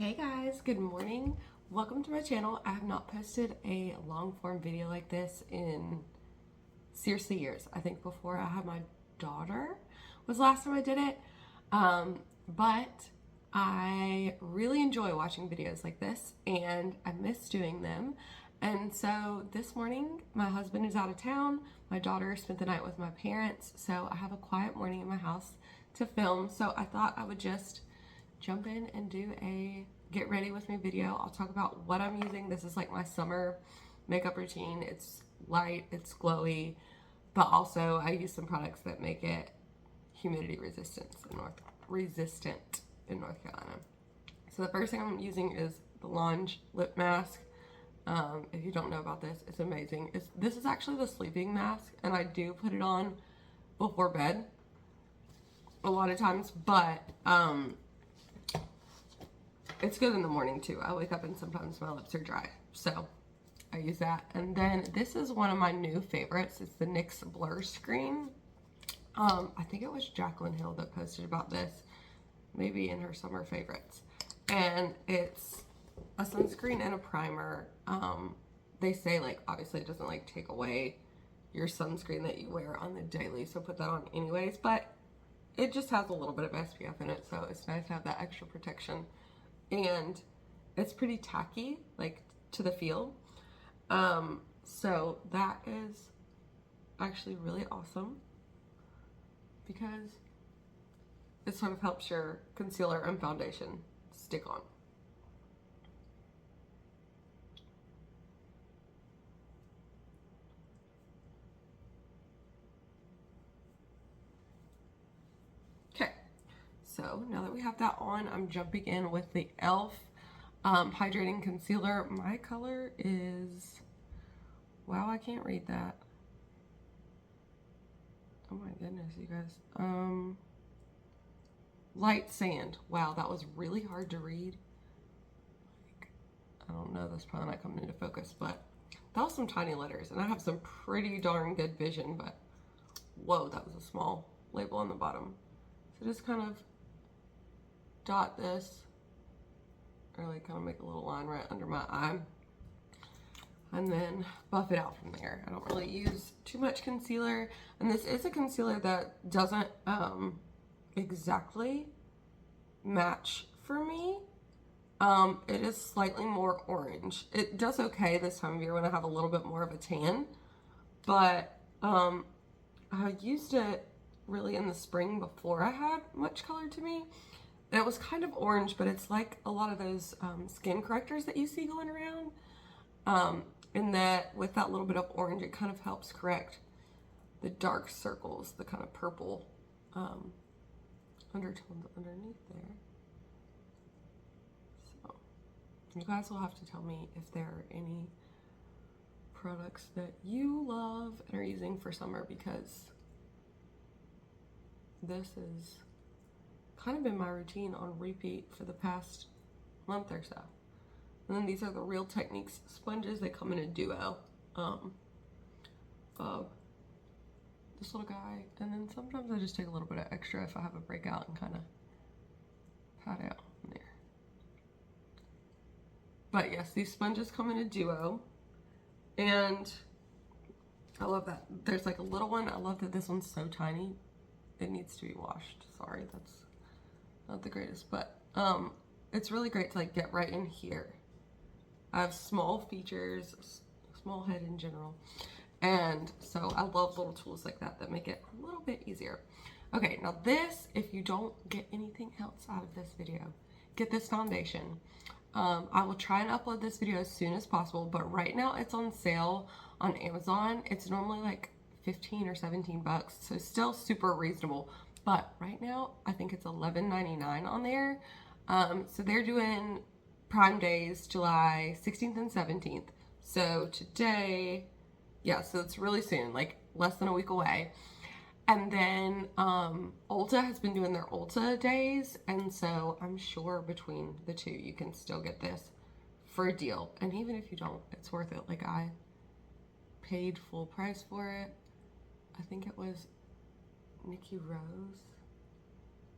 Hey guys, good morning. Welcome to my channel. I have not posted a long form video like this in seriously years. I think before I had my daughter was the last time I did it. But I really enjoy watching videos like this and I miss doing them. And so this morning, my husband is out of town. My daughter spent the night with my parents. So I have a quiet morning in my house to film. So I thought I would just jump in and do a get ready with me video. I'll talk about what I'm using. This is like my summer makeup routine. It's light, it's glowy, but also I use some products that make it humidity resistant in North Carolina. So the first thing I'm using is the Launge lip mask. If you don't know about this, it's amazing. This is actually the sleeping mask, and I do put it on before bed a lot of times, but it's good in the morning too. I wake up and sometimes my lips are dry, so I use that. And then this is one of my new favorites. It's the NYX Blur Screen. I think it was Jaclyn Hill that posted about this, maybe in her summer favorites. And it's a sunscreen and a primer. They say, like, obviously it doesn't like take away your sunscreen that you wear on the daily, so put that on anyways, but it just has a little bit of SPF in it, so it's nice to have that extra protection. And it's pretty tacky, like, to the feel. So that is actually really awesome because it sort of helps your concealer and foundation stick on. Okay, so now that we have that on, I'm jumping in with the e.l.f. Hydrating Concealer. My color is, wow, I can't read that. Oh my goodness, you guys. Light Sand. Wow, that was really hard to read. Like, I don't know, that's probably not coming into focus, but that was some tiny letters, and I have some pretty darn good vision, but whoa, that was a small label on the bottom. So just kind of dot this, or like kind of make a little line right under my eye, and then buff it out from there. I don't really use too much concealer, and this is a concealer that doesn't exactly match for me. It is slightly more orange. It does okay this time of year when I have a little bit more of a tan, but I used it really in the spring before I had much color to me. And it was kind of orange, but it's like a lot of those skin correctors that you see going around. In that with that little bit of orange, it kind of helps correct the dark circles, the kind of purple undertones underneath there. So you guys will have to tell me if there are any products that you love and are using for summer, because this is kind of been my routine on repeat for the past month or so. And then these are the Real Techniques sponges. They come in a duo of this little guy, and then sometimes I just take a little bit of extra if I have a breakout and kind of pat out in there. But yes, these sponges come in a duo, and I love that. There's like a little one. I love that this one's so tiny. It needs to be washed. Sorry, that's not the greatest, but it's really great to like get right in here. I have small features, small head in general, and so I love little tools like that that make it a little bit easier. Okay, now this, if you don't get anything else out of this video, get this foundation. I will try and upload this video as soon as possible, but right now it's on sale on Amazon. It's normally like 15 or 17 bucks, so still super reasonable. But right now, I think it's $11.99 on there. So they're doing Prime Days, July 16th and 17th. So today, yeah, so it's really soon, like less than a week away. And then Ulta has been doing their Ulta days, and so I'm sure between the two, you can still get this for a deal. And even if you don't, it's worth it. Like, I paid full price for it. I think it was Nikki Rose,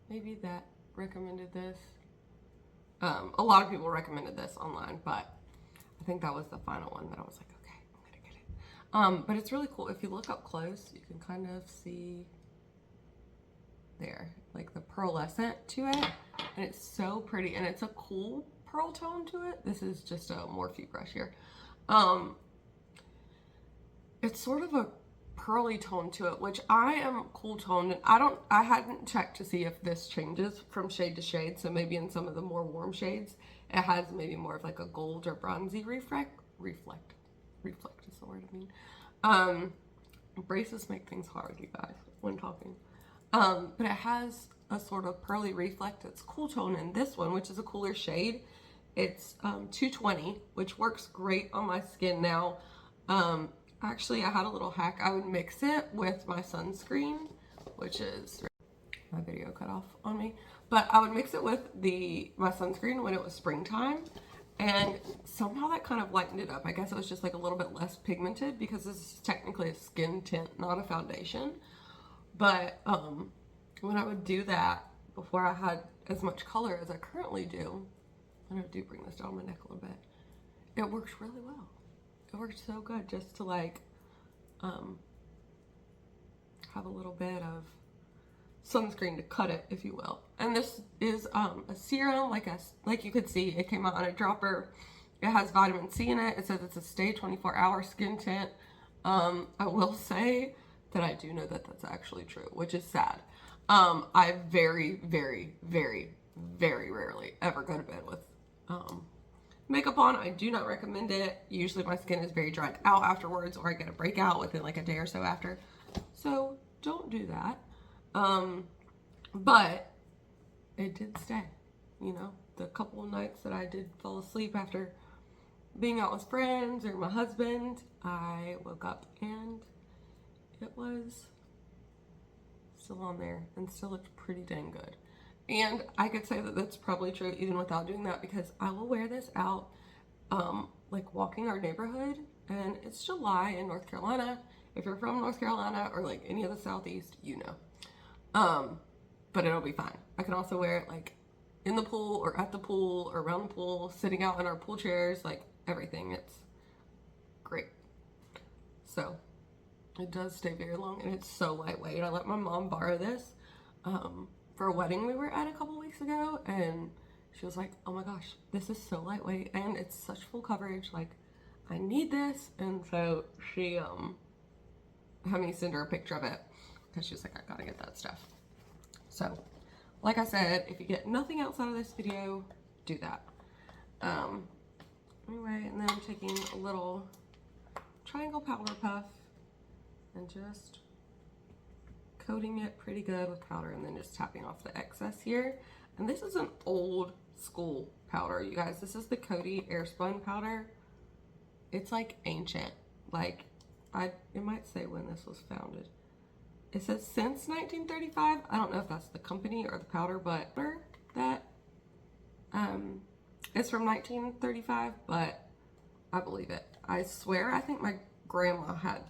maybe, that recommended this. A lot of people recommended this online, but I think that was the final one that I was like, okay, I'm gonna get it. But it's really cool. If you look up close, you can kind of see there, like the pearlescent to it, and it's so pretty, and it's a cool pearl tone to it. This is just a Morphe brush here. It's sort of a pearly tone to it, which I am cool toned, and I hadn't checked to see if this changes from shade to shade. So maybe in some of the more warm shades, it has maybe more of like a gold or bronzy reflect is the word I mean. Braces make things hard, you guys, when talking. But it has a sort of pearly reflect that's cool tone in this one, which is a cooler shade. It's 220, which works great on my skin now. Actually, I had a little hack. I would mix it with my sunscreen, which is, my video cut off on me, but I would mix it with my sunscreen when it was springtime, and somehow that kind of lightened it up. I guess it was just like a little bit less pigmented because this is technically a skin tint, not a foundation. But when I would do that before I had as much color as I currently do, and I do bring this down my neck a little bit, it works really well. It works so good just to like have a little bit of sunscreen to cut it, if you will. And this is a serum, like you could see, it came out on a dropper. It has vitamin C in it. It says it's a stay 24-hour skin tint. I will say that I do know that that's actually true, which is sad. I very, very, very, very rarely ever go to bed with makeup on. I do not recommend it. Usually my skin is very dried out afterwards, or I get a breakout within like a day or so after. So don't do that. But it did stay, you know, the couple of nights that I did fall asleep after being out with friends or my husband, I woke up and it was still on there and still looked pretty dang good. And I could say that that's probably true even without doing that, because I will wear this out, like walking our neighborhood, and it's July in North Carolina. If you're from North Carolina or like any of the Southeast, you know. But it'll be fine. I can also wear it like in the pool or at the pool or around the pool, sitting out in our pool chairs, like everything. It's great. So it does stay very long, and it's so lightweight. I let my mom borrow this for a wedding we were at a couple weeks ago, and she was like, oh my gosh, this is so lightweight and it's such full coverage, like I need this. And so she had me send her a picture of it because she was like, I gotta get that stuff. So like I said, if you get nothing else out of this video, do that. Anyway, and then I'm taking a little triangle powder puff and just coating it pretty good with powder, and then just tapping off the excess here. And this is an old school powder, you guys. This is the Coty Airspun powder. It's like ancient. Like, it might say when this was founded. It says since 1935. I don't know if that's the company or the powder, but that it's from 1935, but I believe it. I swear, I think my grandma had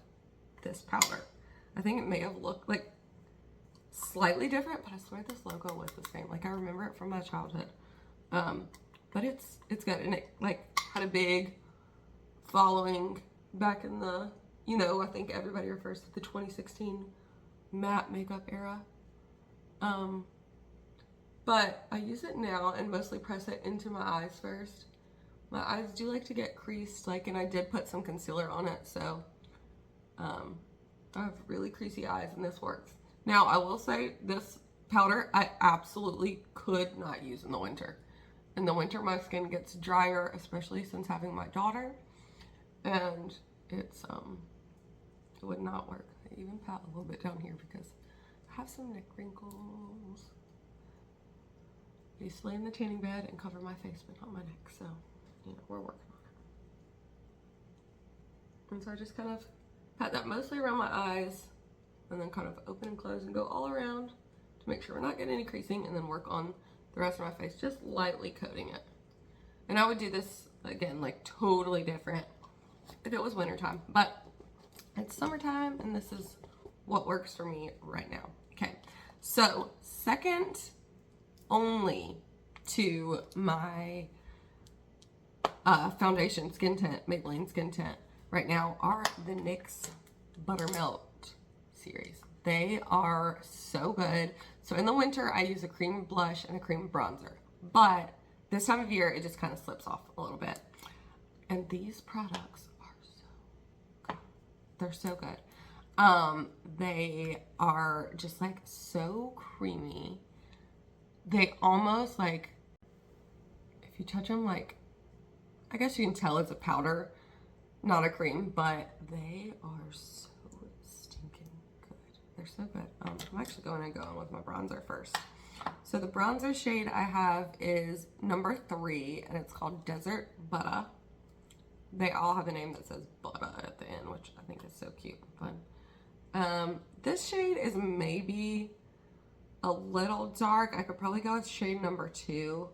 this powder. I think it may have looked like slightly different, but I swear this logo was the same. Like, I remember it from my childhood. But it's good, and it like had a big following back in the, you know, I think everybody refers to the 2016 matte makeup era. But I use it now and mostly press it into my eyes first. My eyes do like to get creased, like, and I did put some concealer on it, so I have really creasy eyes, and this works. Now, I will say, this powder I absolutely could not use in the winter. In the winter, my skin gets drier, especially since having my daughter, and it's it would not work. I even pat a little bit down here because I have some neck wrinkles. I used to lay in the tanning bed and cover my face, but not my neck, so, you know, we're working on it. And so I just kind of pat that mostly around my eyes, and then kind of open and close and go all around to make sure we're not getting any creasing, and then work on the rest of my face, just lightly coating it. And I would do this, again, like totally different if it was wintertime, but it's summertime, and this is what works for me right now. Okay, so second only to my foundation skin tint, Maybelline skin tint right now are the NYX Buttermelt series. They are so good. So in the winter, I use a cream blush and a cream bronzer. But this time of year, it just kind of slips off a little bit. And these products are so good. They're so good. They are just like so creamy. They almost like, if you touch them, like, I guess you can tell it's a powder, not a cream, but they are so stinking good. They're so good. I'm actually going to go in with my bronzer first. So the bronzer shade I have is number 3, and it's called Desert Butter. They all have a name that says butter at the end, which I think is so cute and fun. This shade is maybe a little dark. I could probably go with shade number 2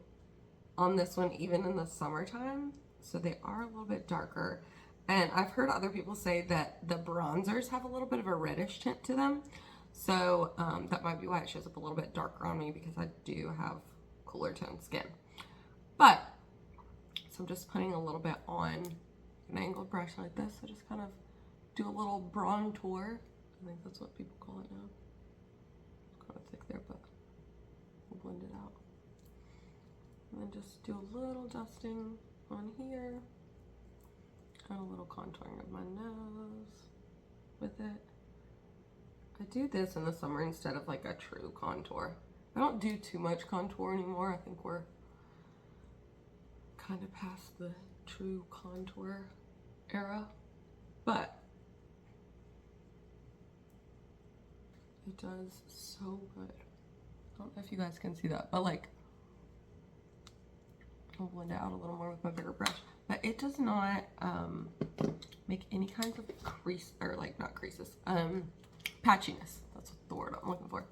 on this one, even in the summertime. So they are a little bit darker. And I've heard other people say that the bronzers have a little bit of a reddish tint to them. So that might be why it shows up a little bit darker on me, because I do have cooler toned skin. But, so I'm just putting a little bit on an angled brush like this. So just kind of do a little bronzer. I think that's what people call it now. It's kind of thick there, but we'll blend it out. And then just do a little dusting on here. And a little contouring of my nose with it. I do this in the summer instead of like a true contour. I don't do too much contour anymore. I think we're kind of past the true contour era. But it does so good. I don't know if you guys can see that, but like, I'll blend it out a little more with my bigger brush. But it does not make any kinds of crease, or like not creases, patchiness. That's the word I'm looking for.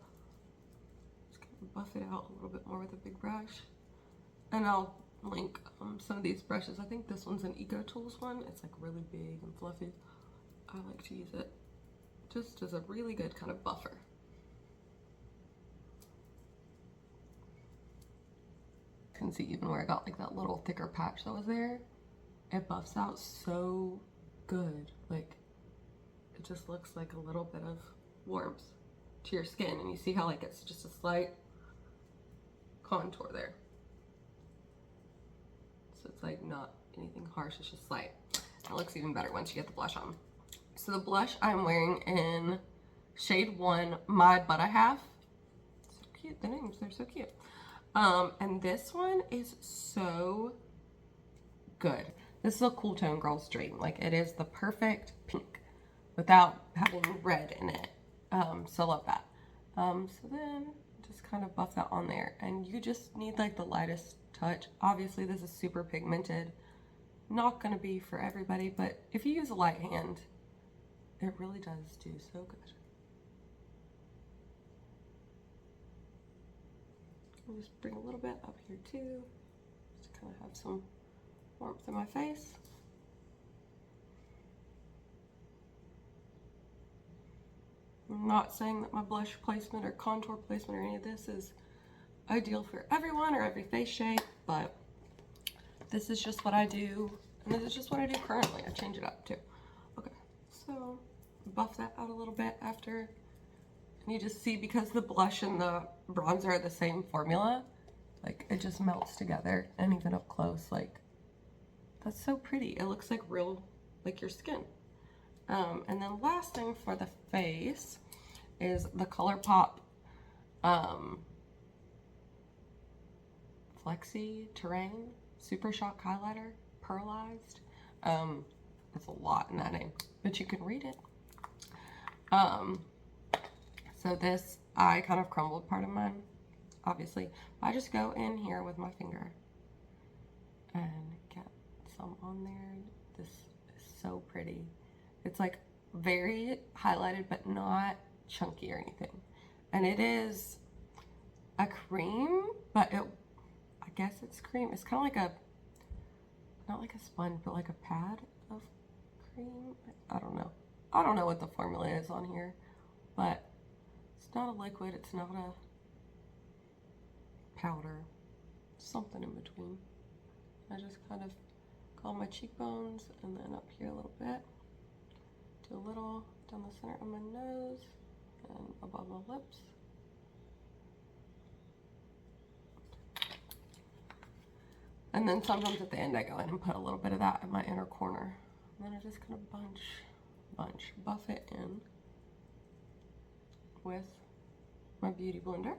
Just gonna buff it out a little bit more with a big brush. And I'll link some of these brushes. I think this one's an Eco Tools one. It's like really big and fluffy. I like to use it just as a really good kind of buffer. You can see even where I got like that little thicker patch that was there. It buffs out so good. Like, it just looks like a little bit of warmth to your skin. And you see how like it's just a slight contour there. So it's like not anything harsh, it's just slight. It looks even better once you get the blush on. So the blush I'm wearing in shade 1, My Butter Half. So cute, the names, they're so cute. And this one is so good. This is a cool tone girl's dream. Like, it is the perfect pink without having red in it. So love that. So then just kind of buff that on there, and you just need like the lightest touch. Obviously this is super pigmented, not gonna be for everybody, but if you use a light hand, it really does do so good. I'll just bring a little bit up here too, just to kind of have some warmth in my face. I'm not saying that my blush placement or contour placement or any of this is ideal for everyone or every face shape, but this is just what I do, and this is just what I do currently. I change it up too. Okay, so buff that out a little bit after, and you just see, because the blush and the bronzer are the same formula, like it just melts together. And even up close, like, that's so pretty. It looks like real, like your skin. And then last thing for the face is the ColourPop Flexi Terrain Super Shock Highlighter, Pearlized. It's a lot in that name, but you can read it. So this, I kind of crumbled part of mine, obviously. I just go in here with my finger and get some on there. This is so pretty. It's like very highlighted, but not chunky or anything. And it is a cream, but I guess it's cream. It's kind of like a, not like a sponge, but like a pad of cream. I don't know. I don't know what the formula is on here, but it's not a liquid. It's not a powder. something in between. I just kind of go on my cheekbones and then up here a little bit. Do a little down the center of my nose and above the lips. And then sometimes at the end I go in and put a little bit of that in my inner corner. And then I just kind of buff it in with my Beauty Blender.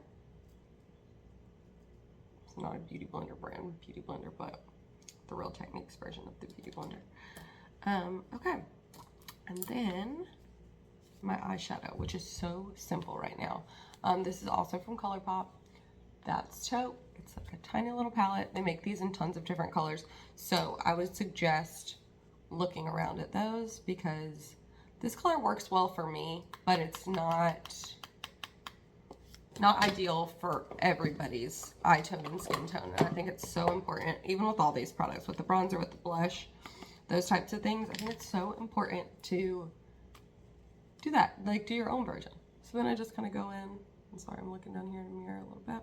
It's not a Beauty Blender brand Beauty Blender, but the Real Techniques version of the Beauty Blender. Okay, and then my eyeshadow, which is so simple right now. This is also from ColourPop. That's taupe. It's like a tiny little palette. They make these in tons of different colors. So I would suggest looking around at those because this color works well for me, but it's not ideal for everybody's eye tone and skin tone. And I think it's so important, even with all these products, with the bronzer, with the blush, those types of things. I think it's so important to do that, like do your own version. So then I just kind of go in. I'm sorry, I'm looking down here in the mirror a little bit.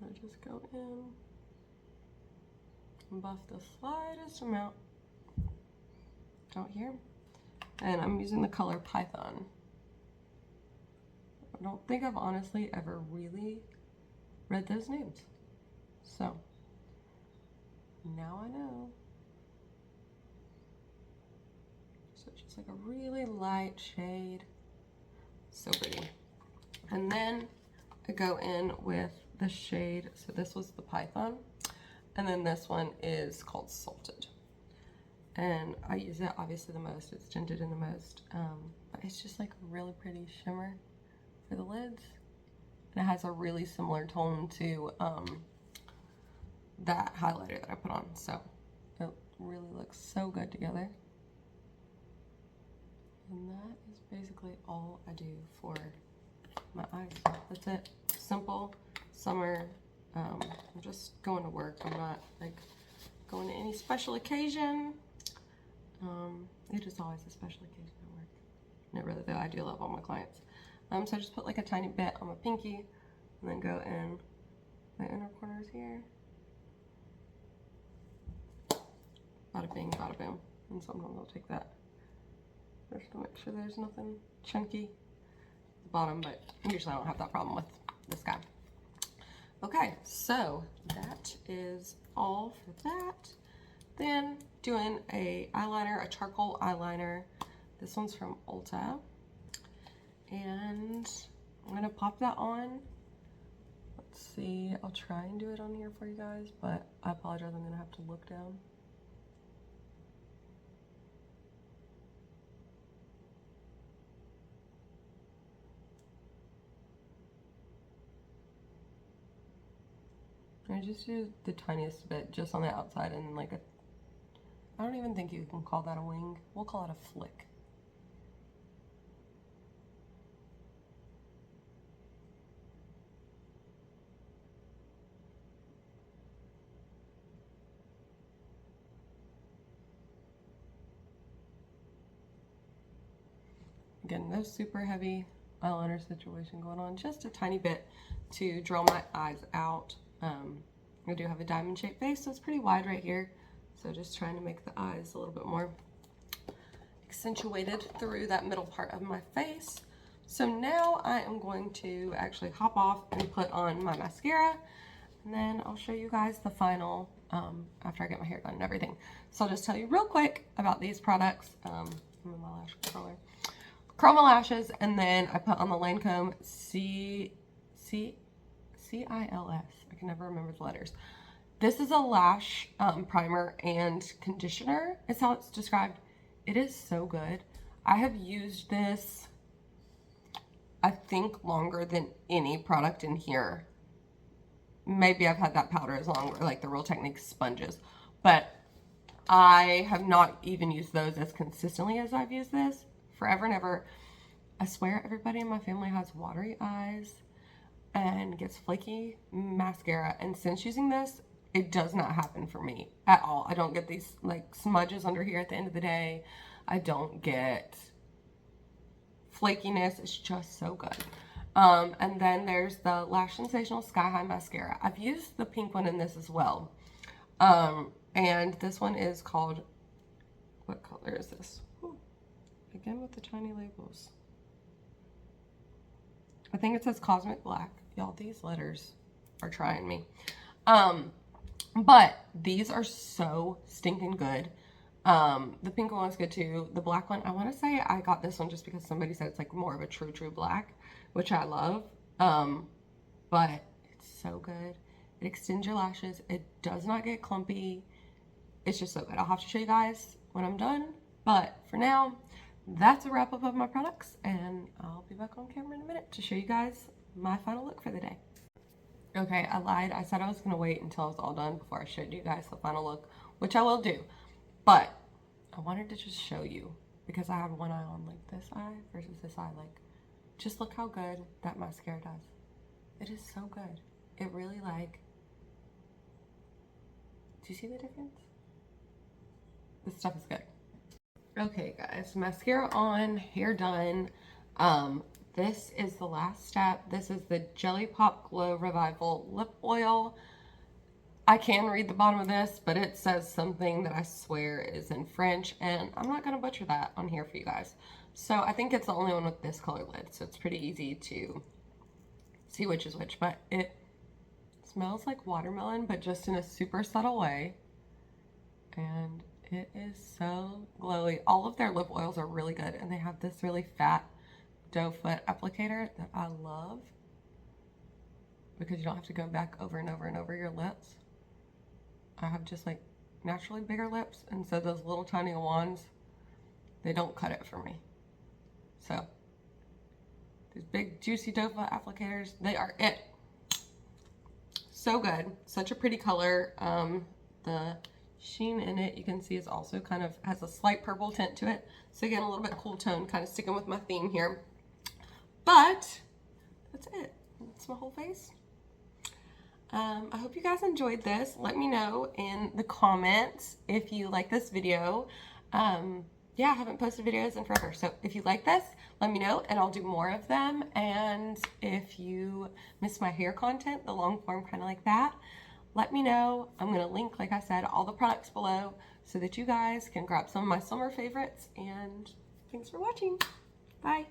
I just go in and buff the slightest amount out here. And I'm using the color Python. I don't think I've honestly ever really read those names. So now I know. So it's just like a really light shade. So pretty. And then I go in with the shade, so this was the Python, and then this one is called Salted. And I use it obviously the most, it's tinted in the most, but it's just like a really pretty shimmer for the lids. And it has a really similar tone to that highlighter that I put on, so it really looks so good together. And that is basically all I do for my eyes. That's it. Simple, summer. I'm just going to work. I'm not like going to any special occasion. It is always a special occasion at work. Not really though, I do love all my clients. So I just put like a tiny bit on my pinky and then go in my inner corners here. Bada bing, bada boom. And sometimes I'll take that just to make sure there's nothing chunky at the bottom, but usually I don't have that problem with this guy. Okay, so that is all for that. Then doing a eyeliner, a charcoal eyeliner. This one's from Ulta. And I'm gonna pop that on. Let's see, I'll try and do it on here for you guys, but I apologize, I'm gonna have to look down. I just do the tiniest bit just on the outside and like I don't even think you can call that a wing. We'll call it a flick. Again, no super heavy eyeliner situation going on, just a tiny bit to draw my eyes out. I do have a diamond shaped face, so it's pretty wide right here. So just trying to make the eyes a little bit more accentuated through that middle part of my face. So now I am going to actually hop off and put on my mascara, and then I'll show you guys the final after I get my hair done and everything. So I'll just tell you real quick about these products. I'm in my lash curler. Chroma lashes, and then I put on the Lancome CILS. I can never remember the letters. This is a lash primer and conditioner. It's how it's described. It is so good. I have used this, I think, longer than any product in here. Maybe I've had that powder as long, or like the Real Techniques sponges, but I have not even used those as consistently as I've used this forever and ever. I swear everybody in my family has watery eyes and gets flaky mascara, and since using this, it does not happen for me at all. I don't get these like smudges under here at the end of the day. I don't get flakiness. It's just so good. And then there's the Lash Sensational Sky High Mascara. I've used the pink one in this as well. And this one is called, what color is this? Ooh, again with the tiny labels. I think it says Cosmic Black. Y'all, these letters are trying me. But these are so stinking good. The pink one was good too. The black one, I want to say I got this one just because somebody said it's like more of a true black, which I love. But it's so good. It extends your lashes. It does not get clumpy. It's just so good. I'll have to show you guys when I'm done. But for now, that's a wrap up of my products, and I'll be back on camera in a minute to show you guys my final look for the day. Okay, I lied. I said I was going to wait until I was all done before I showed you guys the final look, which I will do. But I wanted to just show you because I have one eye on like this eye versus this eye. Like, just look how good that mascara does. It is so good. It really like, do you see the difference? This stuff is good. Okay guys, mascara on, hair done. This is the last step. This is the Jelly Pop Glow Revival Lip Oil. I can read the bottom of this, but it says something that I swear is in French, and I'm not going to butcher that on here for you guys. So I think it's the only one with this color lid, so it's pretty easy to see which is which, but it smells like watermelon, but just in a super subtle way, and it is so glowy. All of their lip oils are really good, and they have this really fat doe foot applicator that I love because you don't have to go back over and over and over your lips. I have just like naturally bigger lips, and so those little tiny wands, they don't cut it for me. So these big juicy doe foot applicators, they are it. So good. Such a pretty color. The sheen in it, you can see, is also kind of has a slight purple tint to it. So again, a little bit cool tone, kind of sticking with my theme here. But that's it. That's my whole face. I hope you guys enjoyed this. Let me know in the comments if you like this video. Yeah, I haven't posted videos in forever. So if you like this, let me know and I'll do more of them. And if you miss my hair content, the long form kind of like that, let me know. I'm going to link, like I said, all the products below so that you guys can grab some of my summer favorites. And thanks for watching. Bye.